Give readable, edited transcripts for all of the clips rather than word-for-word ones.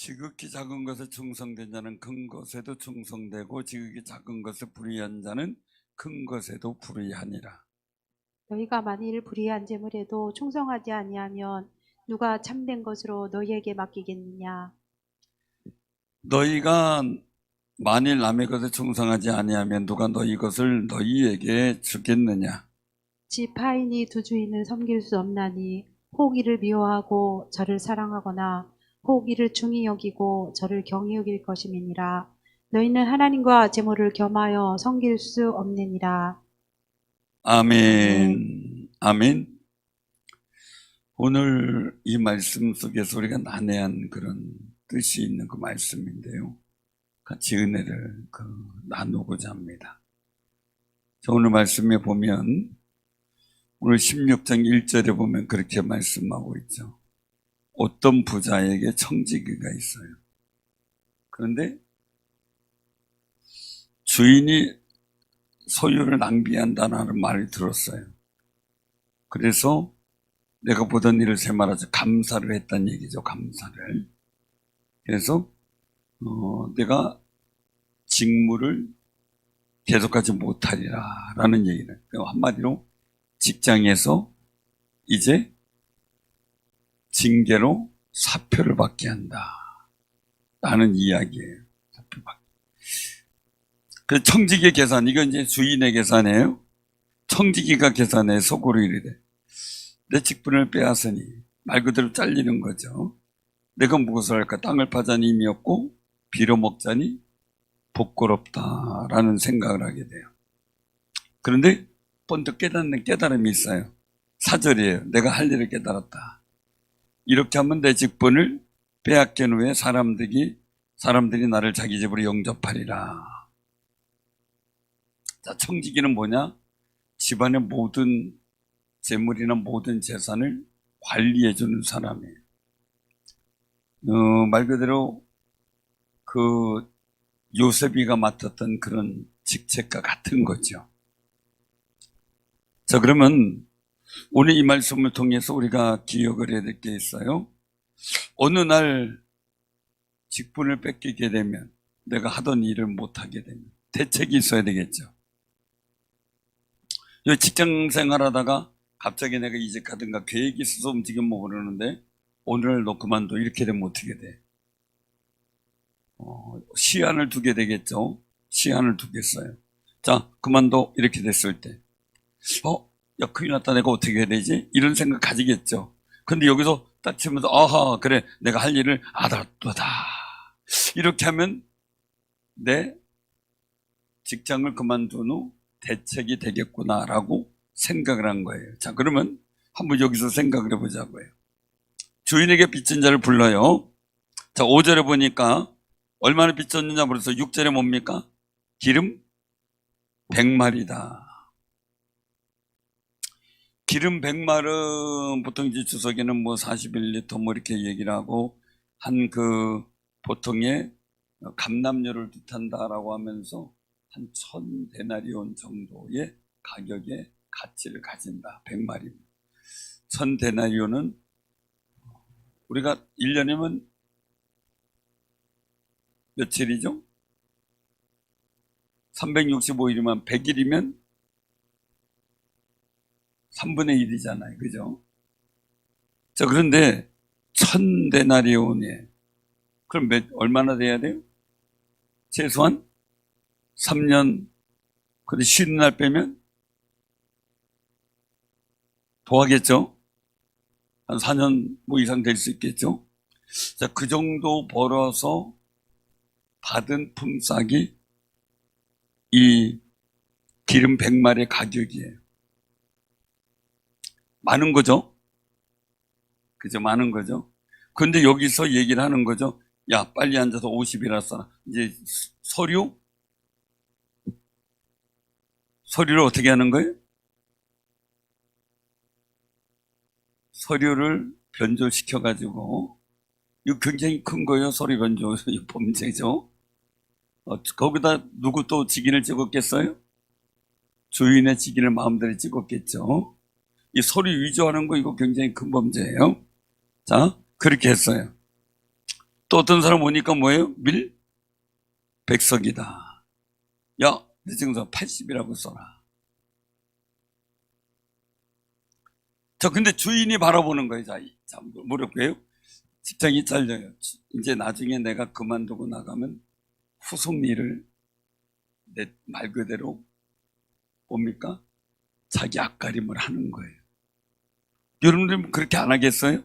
지극히 작은 것에 충성된 자는 큰 것에도 충성되고 지극히 작은 것에 불의한 자는 큰 것에도 불의하니라. 너희가 만일 불의한 재물에도 충성하지 아니하면 누가 참된 것으로 너희에게 맡기겠느냐? 너희가 만일 남의 것에 충성하지 아니하면 누가 너희 것을 너희에게 주겠느냐? 집 하인이 두 주인을 섬길 수 없나니 혹 이를 미워하고 저를 사랑하거나 혹 이를 중히 여기고 저를 경히 여길 것임이니라. 너희는 하나님과 재물을 겸하여 섬길 수 없느니라. 아멘. 아멘. 오늘 이 말씀 속에서 우리가 난해한 그런 뜻이 있는 그 말씀인데요. 같이 은혜를 나누고자 합니다. 자, 오늘 말씀에 보면 오늘 16장 1절에 보면 그렇게 말씀하고 있죠. 어떤 부자에게 청지기가 있어요. 그런데 주인이 소유를 낭비한다는 말을 들었어요. 그래서 내가 보던 일을 세말하자 감사를 했다는 얘기죠. 감사를. 그래서 내가 직무를 계속하지 못하리라 라는 얘기를, 한마디로 직장에서 이제 징계로 사표를 받게 한다 라는 이야기예요. 사표 받기. 그 청지기 계산, 이건 이제 주인의 계산이에요. 청지기가 계산해 속으로 이르되 내 직분을 빼앗으니, 말 그대로 잘리는 거죠. 내가 무엇을 할까? 땅을 파자니 힘이 없고 빌어먹자니 부끄럽다라는 생각을 하게 돼요. 그런데 번뜩 깨닫는 깨달음이 있어요. 4절이에요. 내가 할 일을 깨달았다. 이렇게 하면 내 직분을 빼앗긴 후에 사람들이 나를 자기 집으로 영접하리라. 자, 청지기는 뭐냐? 집안의 모든 재물이나 모든 재산을 관리해 주는 사람이에요. 말 그대로 그 요셉이가 맡았던 그런 직책과 같은 거죠. 자, 그러면 오늘 이 말씀을 통해서 우리가 기억을 해야 될 게 있어요. 어느 날 직분을 뺏기게 되면, 내가 하던 일을 못하게 되면 대책이 있어야 되겠죠. 직장 생활하다가 갑자기 내가 이직하든가 계획이 있어서 움직이면 모르는데 오늘 너 그만둬 이렇게 되면 어떻게 돼? 시한을 두게 되겠죠. 시한을 두겠어요. 자, 그만둬 이렇게 됐을 때 야, 큰일 났다. 내가 어떻게 해야 되지? 이런 생각 가지겠죠. 근데 여기서 딱 치면서 아하, 그래, 내가 할 일을 알았다. 이렇게 하면 내 직장을 그만둔 후 대책이 되겠구나라고 생각을 한 거예요. 자, 그러면 한번 여기서 생각을 해보자고요. 주인에게 빚진 자를 불러요. 자, 5절에 보니까 얼마나 빚졌느냐 물어서 6절에 뭡니까? 기름 100마리다. 기름 100마리는 보통 이제 주석에는 뭐 41리터 뭐 이렇게 얘기를 하고 한 그 보통의 감람료를 뜻한다라고 하면서 한 1000데나리온 정도의 가격의 가치를 가진다. 100마리. 1000데나리온은 우리가 1년이면 며칠이죠? 365일이면 100일이면 3분의 1이잖아요. 그죠? 자, 그런데 1000데나리온에 그럼 얼마나 돼야 돼요? 최소한 3년, 근데 쉬는 날 빼면 더 하겠죠? 한 4년 뭐 이상 될 수 있겠죠? 자, 그 정도 벌어서 받은 품삯이 이 기름 100마리의 가격이에요. 많은 거죠? 그죠? 많은 거죠? 근데 여기서 얘기를 하는 거죠. 야, 빨리 앉아서 50이나 써라. 이제 서류를 어떻게 하는 거예요? 서류를 변조시켜가지고, 이거 굉장히 큰 거예요. 서류 변조. 이 범죄죠. 거기다 누구 또 직인을 찍었겠어요? 주인의 직인을 마음대로 찍었겠죠. 이 서류 위조하는 거 이거 굉장히 큰 범죄예요. 자, 그렇게 했어요. 또 어떤 사람 오니까 뭐예요? 백석이다. 야, 내 증서 80이라고 써라. 자, 근데 주인이 바라보는 거예요. 자, 뭐랄까요? 직장이 잘려요. 이제 나중에 내가 그만두고 나가면 후속 일을 내 말 그대로 뭡니까? 자기 앞가림을 하는 거예요. 여러분들 그렇게 안 하겠어요?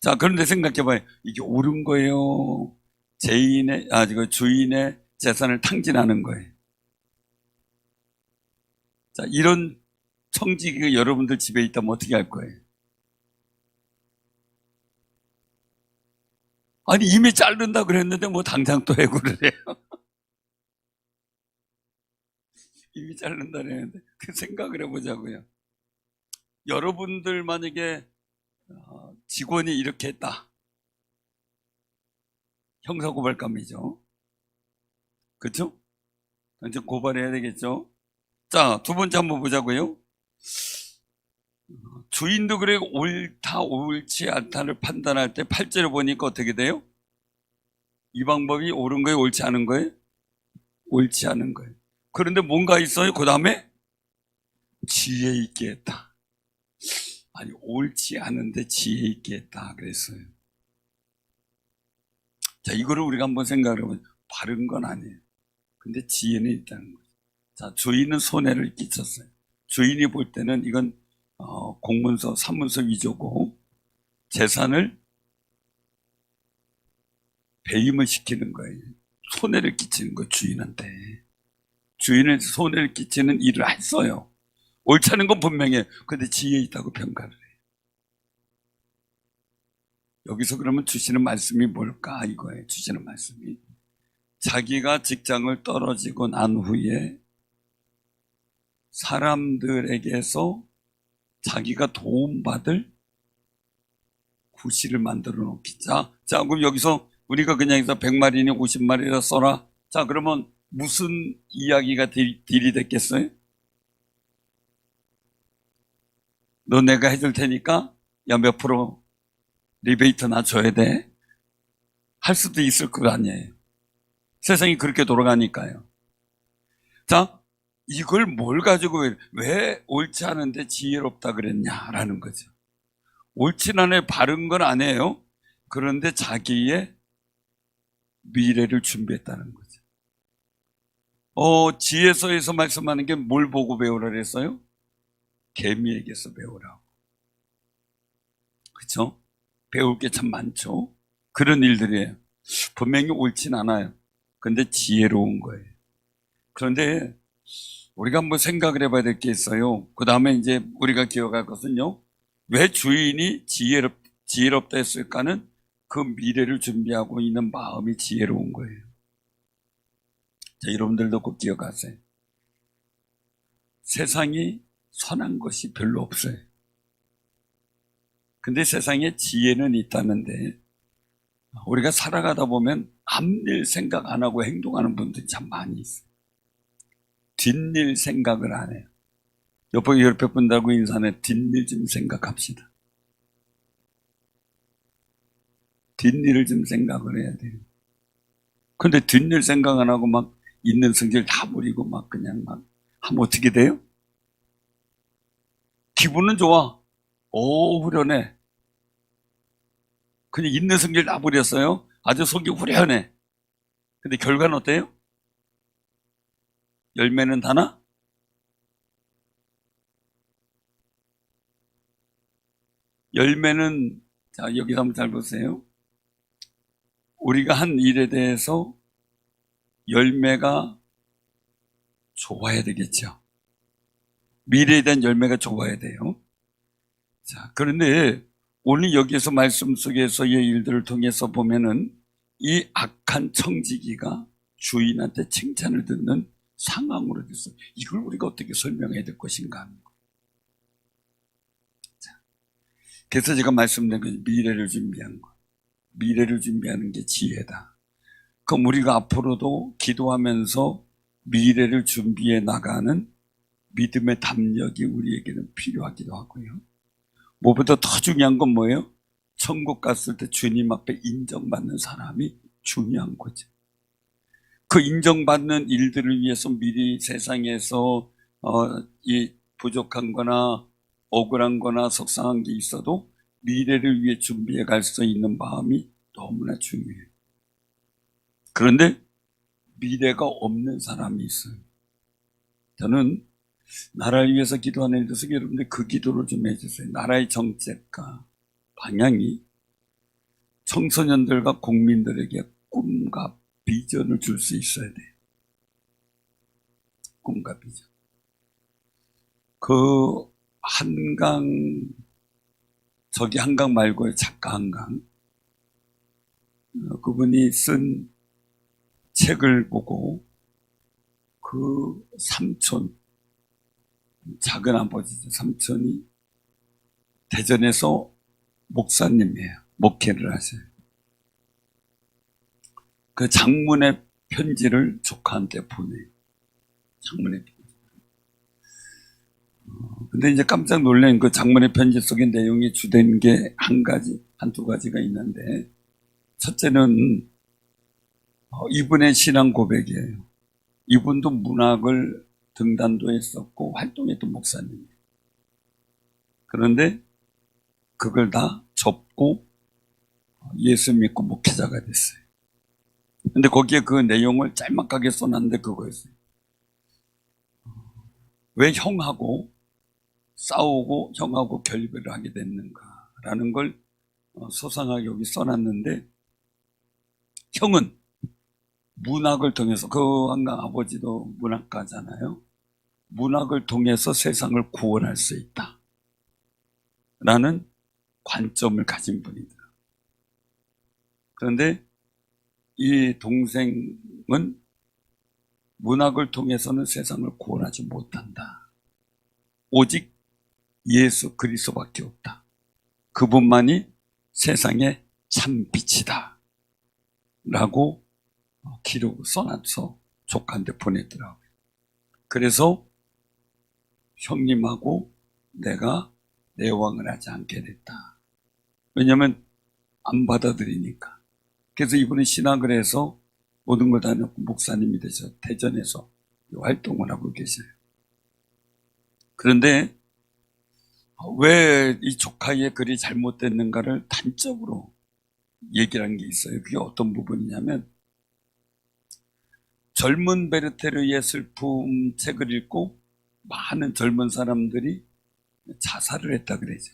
자, 그런데 생각해봐요. 이게 옳은 거예요? 주인의 재산을 탕진하는 거예요. 자, 이런 청지기가 여러분들 집에 있다면 어떻게 할 거예요? 아니, 이미 자른다 그랬는데 뭐 당장 또 해고를 해요. 이미 자른다 그랬는데 그 생각을 해보자고요. 여러분들 만약에 직원이 이렇게 했다. 형사고발감이죠. 그렇죠? 이제 고발해야 되겠죠. 자, 두 번째 한번 보자고요. 주인도 그래 옳다 옳지 않다를 판단할 때 8절을 보니까 어떻게 돼요? 이 방법이 옳은 거예요? 옳지 않은 거예요? 옳지 않은 거예요. 그런데 뭔가 있어요? 그 다음에 지혜 있게 했다. 아니, 옳지 않은데 지혜 있게 했다 그랬어요. 자, 이거를 우리가 한번 생각을 해보면 바른 건 아니에요. 근데 지혜는 있다는 거죠. 자, 주인은 손해를 끼쳤어요. 주인이 볼 때는 이건 공문서, 사문서 위조고 재산을 배임을 시키는 거예요. 손해를 끼치는 거예요, 주인한테. 주인은 손해를 끼치는 일을 했어요. 옳지 않은 건 분명해요. 근데 지혜 있다고 평가를 해요. 여기서 그러면 주시는 말씀이 뭘까 이거예요. 주시는 말씀이 자기가 직장을 떨어지고 난 후에 사람들에게서 자기가 도움받을 구실을 만들어 놓기. 자, 그럼 여기서 우리가 그냥 해서 100마리니 50마리라 써라. 자, 그러면 무슨 이야기가 딜이 됐겠어요? 너 내가 해줄 테니까 야, 몇 프로 리베이트 나 줘야 돼. 할 수도 있을 거 아니에요. 세상이 그렇게 돌아가니까요. 자, 이걸 뭘 가지고 왜 옳지 않은데 지혜롭다 그랬냐라는 거죠. 옳지 않은 바른 건 아니에요. 그런데 자기의 미래를 준비했다는 거죠. 지혜서에서 말씀하는 게 뭘 보고 배우라 그랬어요? 개미에게서 배우라고. 그렇죠? 배울 게 참 많죠. 그런 일들이에요. 분명히 옳진 않아요. 근데 지혜로운 거예요. 그런데 우리가 한번 생각을 해봐야 될 게 있어요. 그 다음에 이제 우리가 기억할 것은요. 왜 주인이 지혜롭다 했을까는 그 미래를 준비하고 있는 마음이 지혜로운 거예요. 자, 여러분들도 꼭 기억하세요. 세상이 선한 것이 별로 없어요. 근데 세상에 지혜는 있다는데 우리가 살아가다 보면 앞일 생각 안 하고 행동하는 분들이 참 많이 있어요. 뒷일 생각을 안 해요. 옆에 분들하고 인사는 뒷일 좀 생각합시다. 뒷일을 좀 생각을 해야 돼요. 근데 뒷일 생각 안 하고 막 있는 성질 다 버리고 막 그냥 막 하면 어떻게 돼요? 기분은 좋아. 후련해. 그냥 있는 성질 다 버렸어요. 아주 속이 후련해. 근데 결과는 어때요? 열매는 다나? 열매는, 자, 여기서 한번 잘 보세요. 우리가 한 일에 대해서 열매가 좋아야 되겠죠. 미래에 대한 열매가 좋아야 돼요. 자, 그런데 오늘 여기서 말씀 속에서의 일들을 통해서 보면은 이 악한 청지기가 주인한테 칭찬을 듣는 상황으로 됐어요. 이걸 우리가 어떻게 설명해야 될 것인가 하는 거예요. 자, 그래서 제가 말씀드린 건 미래를 준비한 거. 미래를 준비하는 게 지혜다. 그럼 우리가 앞으로도 기도하면서 미래를 준비해 나가는 믿음의 담력이 우리에게는 필요하기도 하고요. 무엇보다 더 중요한 건 뭐예요? 천국 갔을 때 주님 앞에 인정받는 사람이 중요한 거죠. 그 인정받는 일들을 위해서 미리 세상에서 이 부족한 거나 억울한 거나 속상한 게 있어도 미래를 위해 준비해 갈 수 있는 마음이 너무나 중요해요. 그런데 미래가 없는 사람이 있어요. 저는 나라를 위해서 기도하는 일도 있어서 여러분들 그 기도를 좀 해주세요. 나라의 정책과 방향이 청소년들과 국민들에게 꿈과 비전을 줄 수 있어야 돼요. 꿈과 비전. 그 한강, 저기 한강 말고요, 작가 한강. 그분이 쓴 책을 보고 그 삼촌, 작은 아버지죠. 삼촌이 대전에서 목사님이에요. 목회를 하세요. 그 장문의 편지를 조카한테 보내요. 장문의 편지. 근데 이제 깜짝 놀란 그 장문의 편지 속의 내용이 주된 게 한두 가지가 있는데, 첫째는 이분의 신앙 고백이에요. 이분도 문학을 등단도 했었고 활동했던 목사님이에요. 그런데 그걸 다 접고 예수 믿고 목회자가 됐어요. 근데 거기에 그 내용을 짤막하게 써놨는데 그거였어요. 왜 형하고 싸우고 형하고 결별을 하게 됐는가라는 걸 소상하게 여기 써놨는데, 형은 문학을 통해서, 그 한강 아버지도 문학가잖아요. 문학을 통해서 세상을 구원할 수 있다 라는 관점을 가진 분이더라. 그런데 이 동생은 문학을 통해서는 세상을 구원하지 못한다. 오직 예수 그리스도밖에 없다. 그분만이 세상의 참 빛이다 라고 기록을 써놔서 조카한테 보냈더라고요. 그래서 형님하고 내가 내왕을 하지 않게 됐다. 왜냐하면 안 받아들이니까. 그래서 이분은 신학을 해서 모든 걸 다 놓고 목사님이 되셔 대전에서 활동을 하고 계세요. 그런데 왜 이 조카의 글이 잘못됐는가를 단적으로 얘기를 한 게 있어요. 그게 어떤 부분이냐면, 젊은 베르테르의 슬픔 책을 읽고 많은 젊은 사람들이 자살을 했다 그러죠.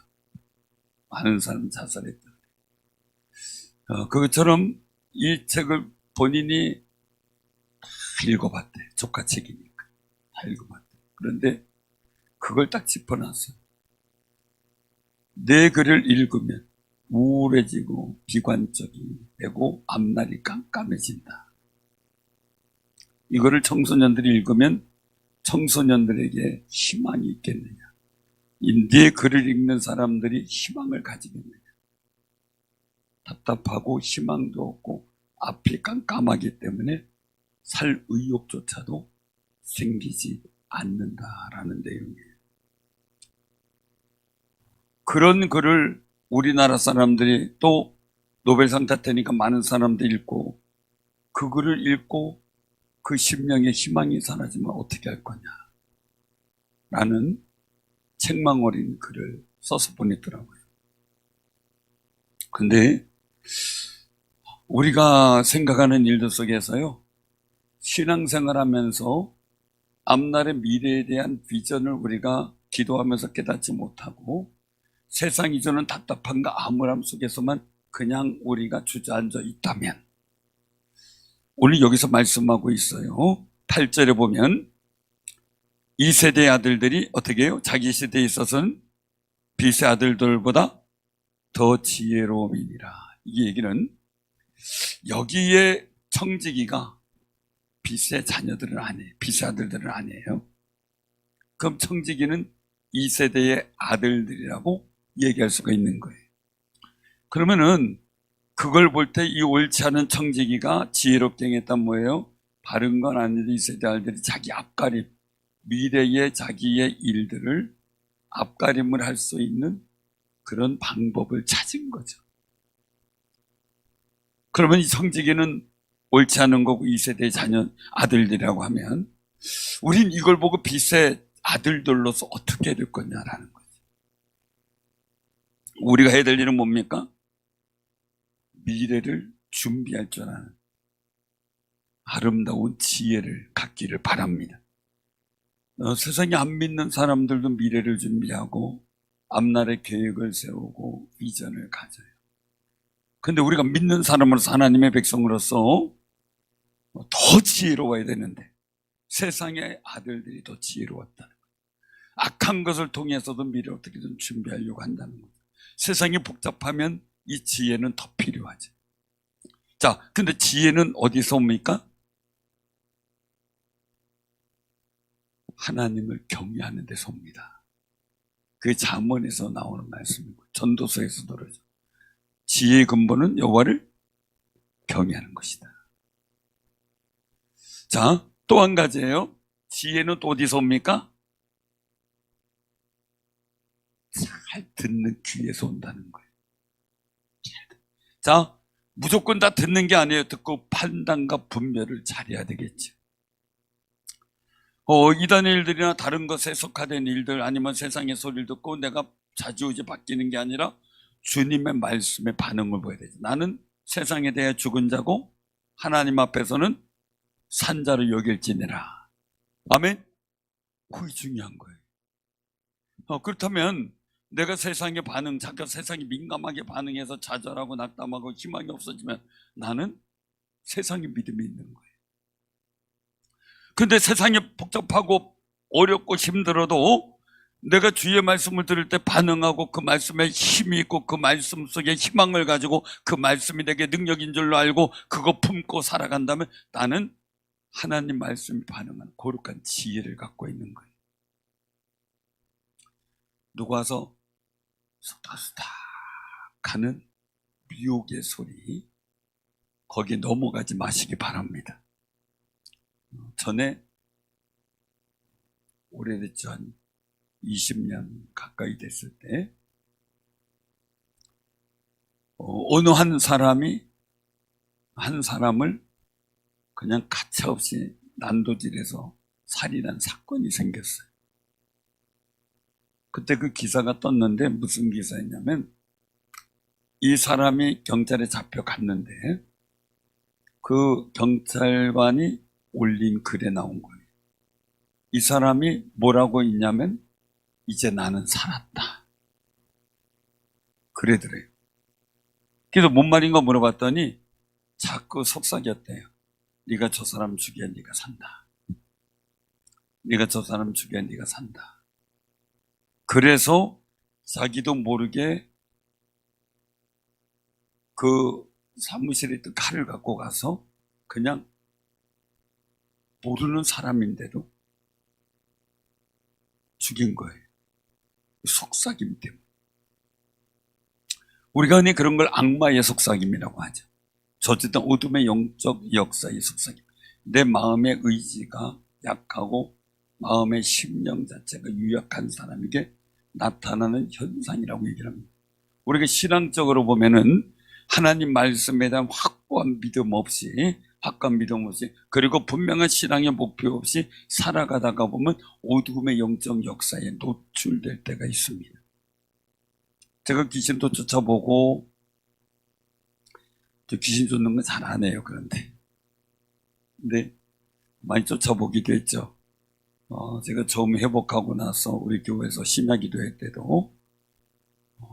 많은 사람 자살했다. 그것처럼 이 책을 본인이 다 읽어봤대. 조카 책이니까 다 읽어봤대. 그런데 그걸 딱 짚어놨어요. 내 글을 읽으면 우울해지고 비관적이 되고 앞날이 깜깜해진다. 이거를 청소년들이 읽으면 청소년들에게 희망이 있겠느냐. 네 글을 읽는 사람들이 희망을 가지겠느냐. 답답하고 희망도 없고 앞이 깜깜하기 때문에 살 의욕조차도 생기지 않는다라는 내용이에요. 그런 글을 우리나라 사람들이, 또 노벨상 탔다니까 많은 사람들이 읽고, 그 글을 읽고 그 심령의 희망이 사라지면 어떻게 할 거냐 라는 책망 어린 글을 써서 보냈더라고요. 근데 우리가 생각하는 일들 속에서요, 신앙생활 하면서 앞날의 미래에 대한 비전을 우리가 기도하면서 깨닫지 못하고 세상 이전은 답답함과 암울함 속에서만 그냥 우리가 주저앉아 있다면, 오늘 여기서 말씀하고 있어요. 8절에 보면 이 세대의 아들들이 어떻게 해요? 자기 시대에 있어서는 빛의 아들들보다 더 지혜로움이니라. 이 얘기는 여기에 청지기가 빛의 자녀들은 아니에요. 빛의 아들들은 아니에요. 그럼 청지기는 이 세대의 아들들이라고 얘기할 수가 있는 거예요. 그러면은 그걸 볼 때 이 옳지 않은 청지기가 지혜롭게 행했단 뭐예요? 바른 건 아닌데 이 세대 아들들이 자기 앞가림, 미래의 자기의 일들을 앞가림을 할 수 있는 그런 방법을 찾은 거죠. 그러면 이 성직에는 옳지 않은 거고 이 세대의 자녀 아들들이라고 하면 우린 이걸 보고 빛의 아들들로서 어떻게 해야 될 거냐라는 거죠. 우리가 해야 될 일은 뭡니까? 미래를 준비할 줄 아는 아름다운 지혜를 갖기를 바랍니다. 세상에 안 믿는 사람들도 미래를 준비하고 앞날의 계획을 세우고 비전을 가져요. 근데 우리가 믿는 사람으로서 하나님의 백성으로서 더 지혜로워야 되는데 세상의 아들들이 더 지혜로웠다는 거예요. 악한 것을 통해서도 미래를 어떻게든 준비하려고 한다는 거예요. 세상이 복잡하면 이 지혜는 더 필요하죠. 자, 근데 지혜는 어디서 옵니까? 하나님을 경외하는 데서 옵니다. 그게 잠언에서 나오는 말씀이고 전도서에서도 그러죠. 지혜의 근본은 여호와를 경외하는 것이다. 자, 또 한 가지예요. 지혜는 또 어디서 옵니까? 잘 듣는 귀에서 온다는 거예요. 자, 무조건 다 듣는 게 아니에요. 듣고 판단과 분별을 잘해야 되겠죠. 이단의 일들이나 다른 것에 속하된 일들 아니면 세상의 소리를 듣고 내가 자주우지 바뀌는 게 아니라 주님의 말씀에 반응을 보여야 되죠. 나는 세상에 대해 죽은 자고 하나님 앞에서는 산 자로 여길지니라. 아멘? 그게 중요한 거예요. 그렇다면 내가 세상에 자기가 세상에 민감하게 반응해서 좌절하고 낙담하고 희망이 없어지면 나는 세상에 믿음이 있는 거예요. 근데 세상이 복잡하고 어렵고 힘들어도 내가 주의 말씀을 들을 때 반응하고 그 말씀에 힘이 있고 그 말씀 속에 희망을 가지고 그 말씀이 내게 능력인 줄로 알고 그거 품고 살아간다면 나는 하나님 말씀에 반응하는 거룩한 지혜를 갖고 있는 거예요. 누가 와서 수다수다 가는 미혹의 소리 거기에 넘어가지 마시기 바랍니다. 전에 오래됐죠. 한 20년 가까이 됐을 때 어느 한 사람이 한 사람을 그냥 가차없이 난도질해서 살인한 사건이 생겼어요. 그때 그 기사가 떴는데 무슨 기사였냐면 이 사람이 경찰에 잡혀갔는데 그 경찰관이 올린 글에 나온 거예요. 이 사람이 뭐라고 했냐면 이제 나는 살았다. 그래더래요. 그래서 뭔 말인가 물어봤더니 자꾸 속삭였대요. 네가 저 사람 죽여 네가 산다. 네가 저 사람 죽여 네가 산다. 그래서 자기도 모르게 그 사무실에 있던 칼을 갖고 가서 그냥 모르는 사람인데도 죽인 거예요. 속삭임 때문에. 우리가 흔히 그런 걸 악마의 속삭임이라고 하죠. 어쨌든 어둠의 영적 역사의 속삭임. 내 마음의 의지가 약하고 마음의 심령 자체가 유약한 사람에게 나타나는 현상이라고 얘기를 합니다. 우리가 신앙적으로 보면은 하나님 말씀에 대한 확고한 믿음 없이 그리고 분명한 신앙의 목표 없이 살아가다가 보면 어둠의 영적 역사에 노출될 때가 있습니다. 제가 귀신도 쫓아보고 저 귀신 쫓는 건 잘 안 해요. 근데 많이 쫓아보기도 했죠. 제가 처음 회복하고 나서 우리 교회에서 심야기도회 때도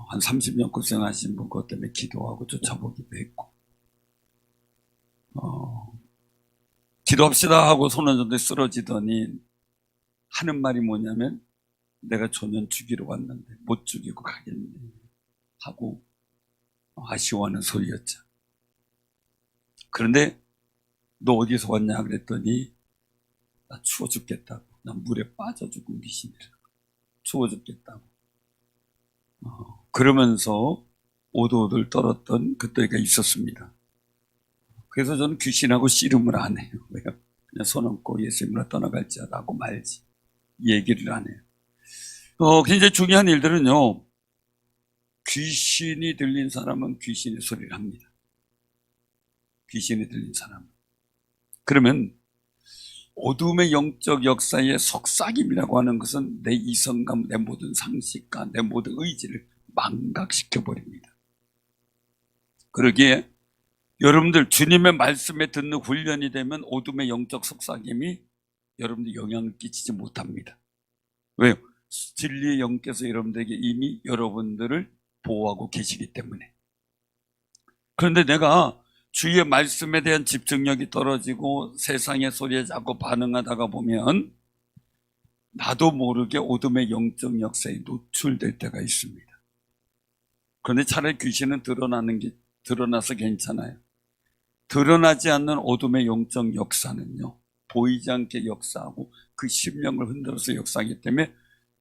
한 30년 고생하신 분 그것 때문에 기도하고 쫓아보기도 했고 기도합시다 하고 손 얹었는데 쓰러지더니 하는 말이 뭐냐면 내가 조년 죽이러 왔는데 못 죽이고 가겠네 하고 아쉬워하는 소리였죠. 그런데 너 어디서 왔냐 그랬더니 나 추워 죽겠다고. 나 물에 빠져 죽은 귀신이라. 추워 죽겠다고. 그러면서 오돌오돌 떨었던 그때가 있었습니다. 그래서 저는 귀신하고 씨름을 안 해요. 왜요? 그냥 손 얹고 예수님으로 떠나갈지라고 말지. 얘기를 안 해요. 굉장히 중요한 일들은요. 귀신이 들린 사람은 귀신의 소리를 합니다. 귀신이 들린 사람. 그러면 어둠의 영적 역사의 속삭임이라고 하는 것은 내 이성감, 내 모든 상식과 내 모든 의지를 망각시켜버립니다. 그러기에 여러분들 주님의 말씀에 듣는 훈련이 되면 어둠의 영적 속삭임이 여러분들 영향을 끼치지 못합니다. 왜요? 진리의 영께서 여러분들에게 이미 여러분들을 보호하고 계시기 때문에. 그런데 내가 주의 말씀에 대한 집중력이 떨어지고 세상의 소리에 자꾸 반응하다가 보면 나도 모르게 어둠의 영적 역사에 노출될 때가 있습니다. 그런데 차라리 귀신은 드러나서 괜찮아요. 드러나지 않는 어둠의 영적 역사는요, 보이지 않게 역사하고 그 심령을 흔들어서 역사하기 때문에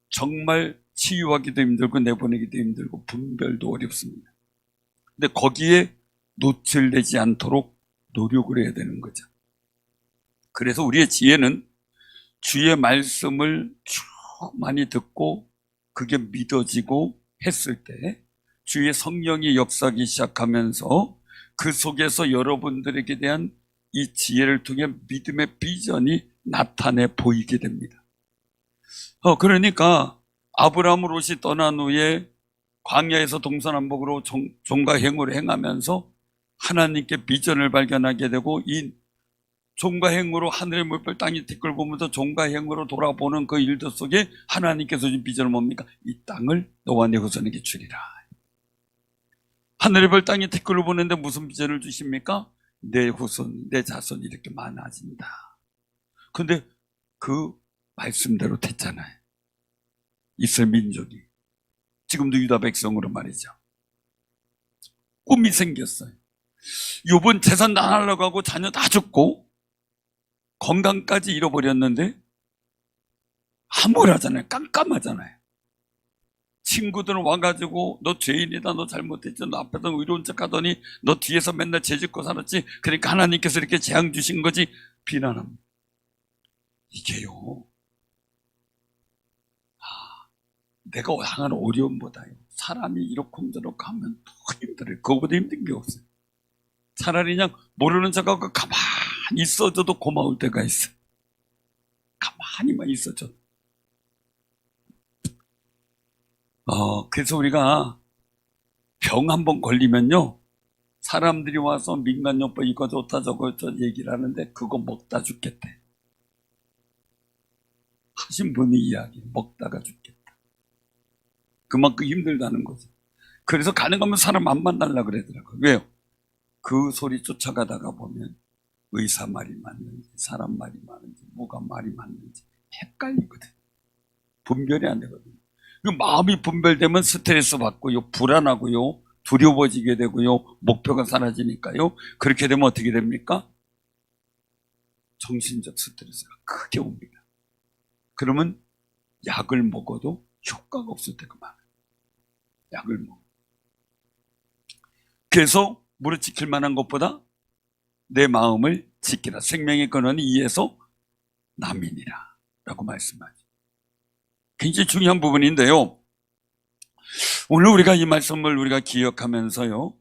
정말 치유하기도 힘들고 내보내기도 힘들고 분별도 어렵습니다. 근데 거기에 노출되지 않도록 노력을 해야 되는 거죠. 그래서 우리의 지혜는 주의 말씀을 쭉 많이 듣고 그게 믿어지고 했을 때 주의 성령이 역사하기 시작하면서 그 속에서 여러분들에게 대한 이 지혜를 통해 믿음의 비전이 나타내 보이게 됩니다. 그러니까 아브라함 롯이 떠난 후에 광야에서 동서남북으로 종과 행으로 행하면서 하나님께 비전을 발견하게 되고 이 종과 행으로 하늘의 물별 땅이 티끌 보면서 종과 행으로 돌아보는 그 일들 속에 하나님께서 주신 비전은 뭡니까? 이 땅을 너와 내 후손에게 주리라. 하늘의 별 땅이 티끌을 보는데 무슨 비전을 주십니까? 내 후손, 내 자손이 이렇게 많아진다. 근데 그 말씀대로 됐잖아요. 이스라엘 민족이. 지금도 유다 백성으로 말이죠. 꿈이 생겼어요. 욥은 재산 다 날라가고 자녀 다 죽고 건강까지 잃어버렸는데 암울하잖아요. 깜깜하잖아요. 친구들은 와가지고 너 죄인이다, 너 잘못했지, 너 앞에서 의로운 척 하더니 너 뒤에서 맨날 죄짓고 살았지, 그러니까 하나님께서 이렇게 재앙 주신 거지, 비난합니다. 이게요, 내가 당한 어려움보다요, 사람이 이렇고 하면 더 힘들어요. 그거보다 힘든 게 없어요. 차라리 그냥 모르는 척하고 가만히 있어줘도 고마울 때가 있어요. 가만히만 있어줘도. 그래서 우리가 병 한번 걸리면요, 사람들이 와서 민간요법 이거 좋다 저거 좋다 얘기를 하는데 그거 먹다 죽겠대. 하신 분이 이야기, 먹다가 죽겠다. 그만큼 힘들다는 거죠. 그래서 가능하면 사람 안 만나려고 그러더라고요. 왜요? 그 소리 쫓아가다가 보면 의사 말이 맞는지 사람 말이 맞는지 뭐가 말이 맞는지 헷갈리거든. 분별이 안 되거든요. 그 마음이 분별되면 스트레스 받고요, 불안하고요, 두려워지게 되고요, 목표가 사라지니까요. 그렇게 되면 어떻게 됩니까? 정신적 스트레스가 크게 옵니다. 그러면 약을 먹어도 효과가 없을 때가 많아요. 약을 먹어. 그래서 무릇 지킬 만한 것보다 내 마음을 지키라. 생명의 근원이 이에서 남이니라 라고 말씀하죠. 굉장히 중요한 부분인데요, 오늘 우리가 이 말씀을 우리가 기억하면서요,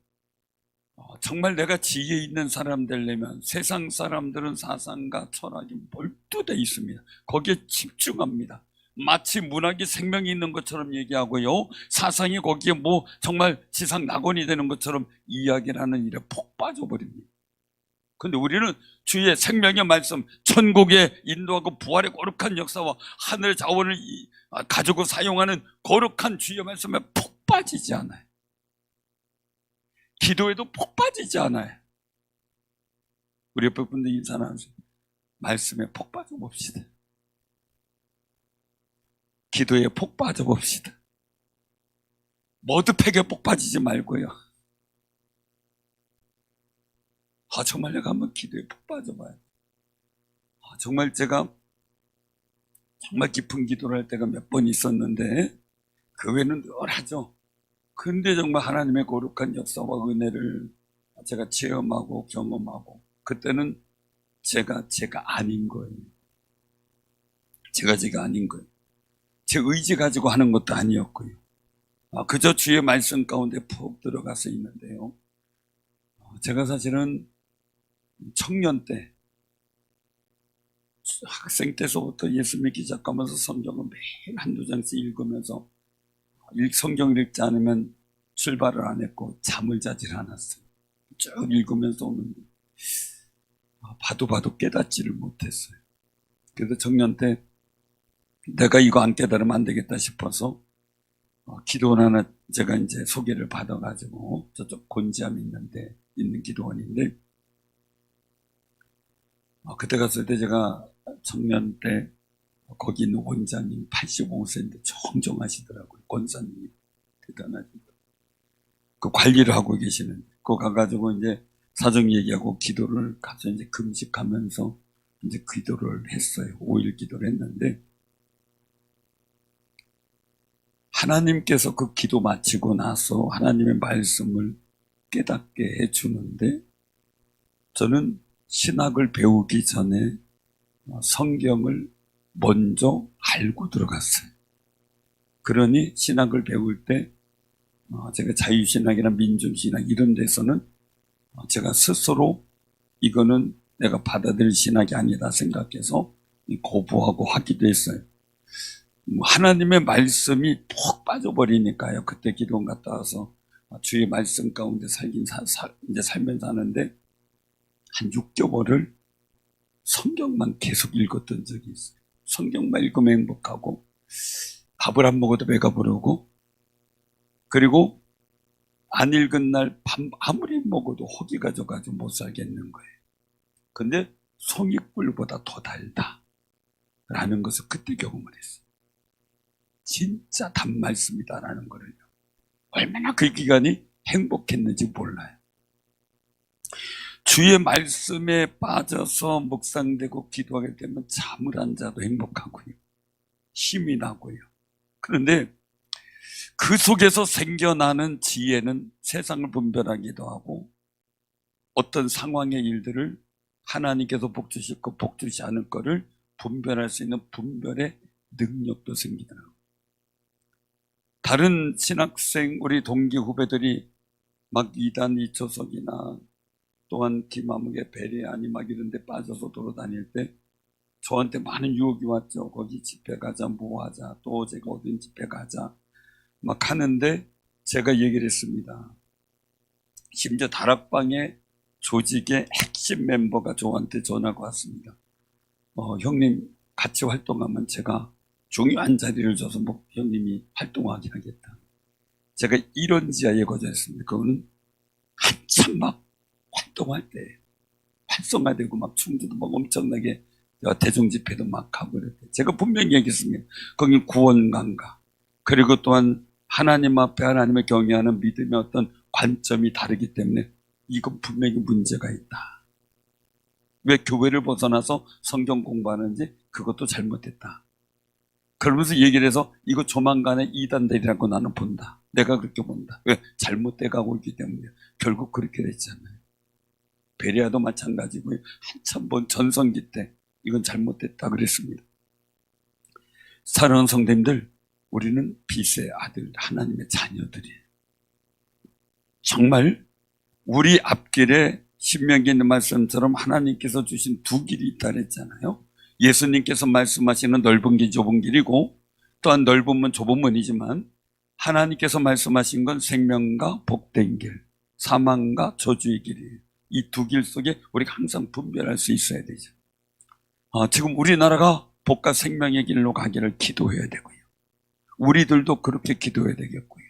정말 내가 지혜 있는 사람 되려면 세상 사람들은 사상과 철학이 몰두되어 있습니다. 거기에 집중합니다. 마치 문학이 생명이 있는 것처럼 얘기하고요, 사상이 거기에 뭐 정말 지상 낙원이 되는 것처럼 이야기를 하는 일에 폭 빠져버립니다. 근데 우리는 주의 생명의 말씀, 천국에 인도하고 부활의 거룩한 역사와 하늘 자원을 가지고 사용하는 거룩한 주의 말씀에 폭 빠지지 않아요. 기도에도 폭 빠지지 않아요. 우리 옆에 분들 인사하면서 말씀에 폭 빠져봅시다. 기도에 폭 빠져봅시다. 머드팩에 폭 빠지지 말고요. 정말 내가 한번 기도에 푹 빠져봐요. 정말 제가 정말 깊은 기도를 할 때가 몇 번 있었는데 그 외에는 늘 하죠. 근데 정말 하나님의 거룩한 역사와 은혜를 제가 체험하고 경험하고, 그때는 제가 아닌 거예요. 제가 아닌 거예요. 제 의지 가지고 하는 것도 아니었고요. 그저 주의 말씀 가운데 푹 들어가서 있는데요, 제가 사실은 청년 때, 학생 때서부터 예수 믿기 시작하면서 성경을 매일 한두 장씩 읽으면서 성경을 읽지 않으면 출발을 안 했고 잠을 자질 않았어요. 쭉 읽으면서 오는데 봐도 깨닫지를 못했어요. 그래서 청년 때 내가 이거 안 깨달으면 안 되겠다 싶어서 기도원 하나 제가 이제 소개를 받아가지고 저쪽 곤지암 있는 기도원인데 그때 갔을 때 제가 청년 때 거기 있는 원장님 85세인데 정정하시더라고요. 권사님이 대단하시고 그 관리를 하고 계시는 그거 가가지고 이제 사정 얘기하고 기도를 가서 이제 금식하면서 이제 기도를 했어요. 5일 기도를 했는데 하나님께서 그 기도 마치고 나서 하나님의 말씀을 깨닫게 해주는데 저는 신학을 배우기 전에 성경을 먼저 알고 들어갔어요. 그러니 신학을 배울 때 제가 자유신학이나 민중신학 이런 데서는 제가 스스로 이거는 내가 받아들일 신학이 아니다 생각해서 거부하고 하기도 했어요. 하나님의 말씀이 푹 빠져버리니까요. 그때 기도원 갔다 와서 주의 말씀 가운데 이제 살면서 하는데 한 6개월을 성경만 계속 읽었던 적이 있어요. 성경만 읽으면 행복하고 밥을 안 먹어도 배가 부르고 그리고 안 읽은 날 밥 아무리 먹어도 허기가 져가지고 못 살겠는 거예요. 근데 송이꿀보다 더 달다 라는 것을 그때 경험을 했어요. 진짜 단말씀이다라는 거를요. 얼마나 그 기간이 행복했는지 몰라요. 주의 말씀에 빠져서 묵상되고 기도하게 되면 잠을 안 자도 행복하고요. 힘이 나고요. 그런데 그 속에서 생겨나는 지혜는 세상을 분별하기도 하고 어떤 상황의 일들을 하나님께서 복 주실 거, 복 주시 않을 거를 분별할 수 있는 분별의 능력도 생기더라고요. 다른 신학생 우리 동기 후배들이 막 이단 이초석이나 또한 김아무개 베레아니 막 이런 데 빠져서 돌아다닐 때 저한테 많은 유혹이 왔죠. 거기 집회 가자, 뭐 하자, 또 제가 어딘 집회 가자 막 하는데 제가 얘기를 했습니다. 심지어 다락방의 조직의 핵심 멤버가 저한테 전화가 왔습니다. 형님 같이 활동하면 제가 중요한 자리를 줘서 뭐 형님이 활동하게 하겠다. 제가 이런 지하에 거절했습니다. 그거는 한참 막 활동할 때 활성화되고 막 충주도 막 엄청나게 대중 집회도 막 하고 그랬대. 제가 분명히 얘기했습니다. 거기 구원관과 그리고 또한 하나님 앞에 하나님을 경외하는 믿음의 어떤 관점이 다르기 때문에 이건 분명히 문제가 있다. 왜 교회를 벗어나서 성경 공부하는지 그것도 잘못됐다. 그러면서 얘기를 해서 이거 조만간에 이단들이라고 나는 본다. 내가 그렇게 본다. 왜? 잘못돼 가고 있기 때문에 결국 그렇게 됐잖아요. 베레아도 마찬가지고 한참 본 전성기 때 이건 잘못됐다 그랬습니다. 사랑하는 성도님들, 우리는 빛의 아들 하나님의 자녀들이에요. 정말 우리 앞길에 신명기에 있는 말씀처럼 하나님께서 주신 두 길이 있다 그랬잖아요. 예수님께서 말씀하시는 넓은 길 좁은 길이고 또한 넓은 문 좁은 문이지만 하나님께서 말씀하신 건 생명과 복된 길, 사망과 저주의 길이에요. 이 두 길 속에 우리가 항상 분별할 수 있어야 되죠. 지금 우리나라가 복과 생명의 길로 가기를 기도해야 되고요. 우리들도 그렇게 기도해야 되겠고요.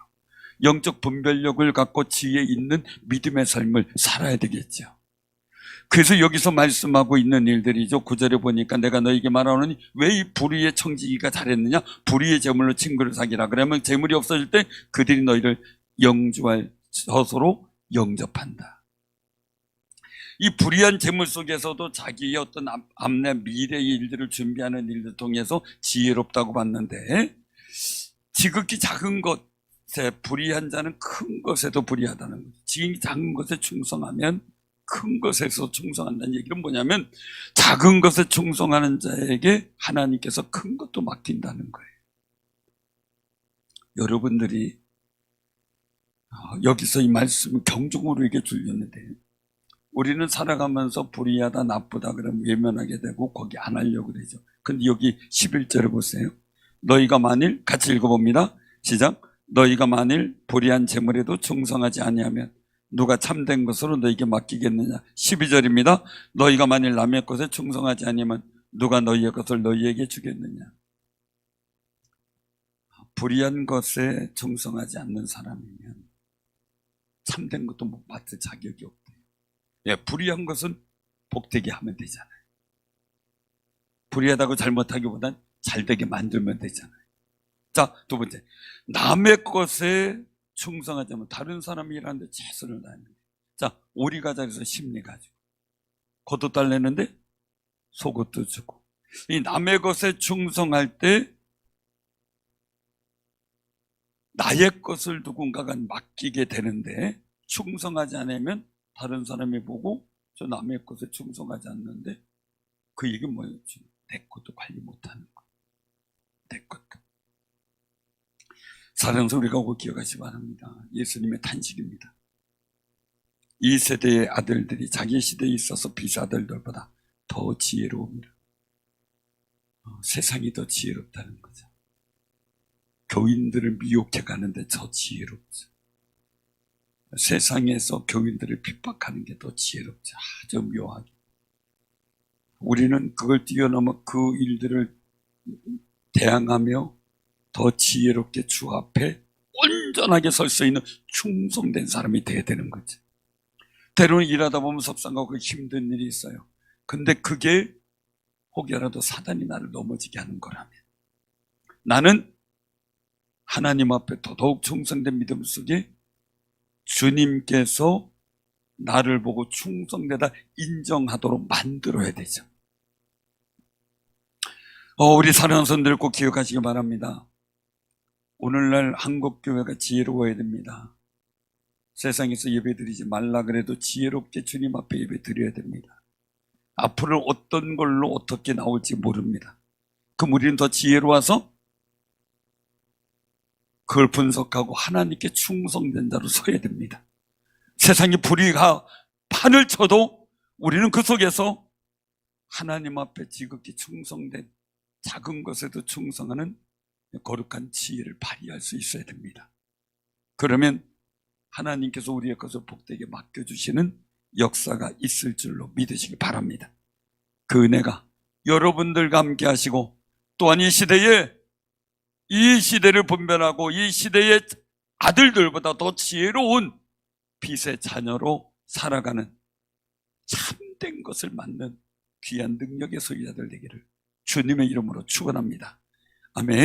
영적 분별력을 갖고 지혜 있는 믿음의 삶을 살아야 되겠죠. 그래서 여기서 말씀하고 있는 일들이죠. 9절에 보니까 내가 너에게 말하노니 왜 이 불의의 청지기가 잘했느냐? 불의의 재물로 친구를 사귀라. 그러면 재물이 없어질 때 그들이 너희를 영주할 처소로 영접한다. 이 불의한 재물 속에서도 자기의 어떤 앞내 미래의 일들을 준비하는 일을 통해서 지혜롭다고 봤는데 지극히 작은 것에 불의한 자는 큰 것에도 불의하다는 거죠. 지극히 작은 것에 충성하면 큰 것에서 충성한다는 얘기는 뭐냐면 작은 것에 충성하는 자에게 하나님께서 큰 것도 맡긴다는 거예요. 여러분들이 여기서 이 말씀을 경종으로 이게 들렸는데 우리는 살아가면서 불의하다, 나쁘다 그러면 외면하게 되고 거기 안 하려고 그러죠. 근데 여기 11절에 보세요. 너희가 만일, 같이 읽어봅니다. 시작. 너희가 만일 불의한 재물에도 충성하지 아니하면 누가 참된 것으로 너희에게 맡기겠느냐. 12절입니다. 너희가 만일 남의 것에 충성하지 아니하면 누가 너희의 것을 너희에게 주겠느냐. 불의한 것에 충성하지 않는 사람이면 참된 것도 못 받을 자격이 없대요. 예, 불의한 것은 복되게 하면 되잖아요. 불의하다고 잘못하기보단 잘되게 만들면 되잖아요. 자, 두 번째. 남의 것에 충성하자면 다른 사람이 일하는데 최선을 다하는 거예요. 자, 오리 가자에서 심리 가지고 겉옷 달래는데 속옷도 주고. 이 남의 것에 충성할 때 나의 것을 누군가가 맡기게 되는데 충성하지 않으면 다른 사람이 보고 저 남의 것에 충성하지 않는데 그 얘기는 뭐예요? 내 것도 관리 못하는 거예요. 내 것도. 사랑해서 우리가 꼭 기억하시기 바랍니다. 예수님의 탄식입니다. 이 세대의 아들들이 자기 시대에 있어서 비사들보다 더 지혜로웁니다. 세상이 더 지혜롭다는 거죠. 교인들을 미혹해 가는데 더 지혜롭죠. 세상에서 교인들을 핍박하는 게 더 지혜롭죠. 아주 묘하게. 우리는 그걸 뛰어넘어 그 일들을 대항하며 더 지혜롭게 주 앞에 온전하게 설 수 있는 충성된 사람이 돼야 되는 거죠. 때로는 일하다 보면 속상하고 힘든 일이 있어요. 근데 그게 혹여라도 사단이 나를 넘어지게 하는 거라면 나는 하나님 앞에 더더욱 충성된 믿음 속에 주님께서 나를 보고 충성되다 인정하도록 만들어야 되죠. 우리 사랑하는 성도들 꼭 기억하시기 바랍니다. 오늘날 한국교회가 지혜로워야 됩니다. 세상에서 예배드리지 말라 그래도 지혜롭게 주님 앞에 예배드려야 됩니다. 앞으로 어떤 걸로 어떻게 나올지 모릅니다. 그럼 우리는 더 지혜로워서 그걸 분석하고 하나님께 충성된 자로 서야 됩니다. 세상의 불의가 판을 쳐도 우리는 그 속에서 하나님 앞에 지극히 충성된 작은 것에도 충성하는 거룩한 지혜를 발휘할 수 있어야 됩니다. 그러면 하나님께서 우리의 것을 복되게 맡겨주시는 역사가 있을 줄로 믿으시기 바랍니다. 그 은혜가 여러분들과 함께 하시고 또한 이 시대를 분별하고 이 시대의 아들들보다 더 지혜로운 빛의 자녀로 살아가는 참된 것을 맡는 귀한 능력의 소유자들 되기를 주님의 이름으로 축원합니다. 아멘.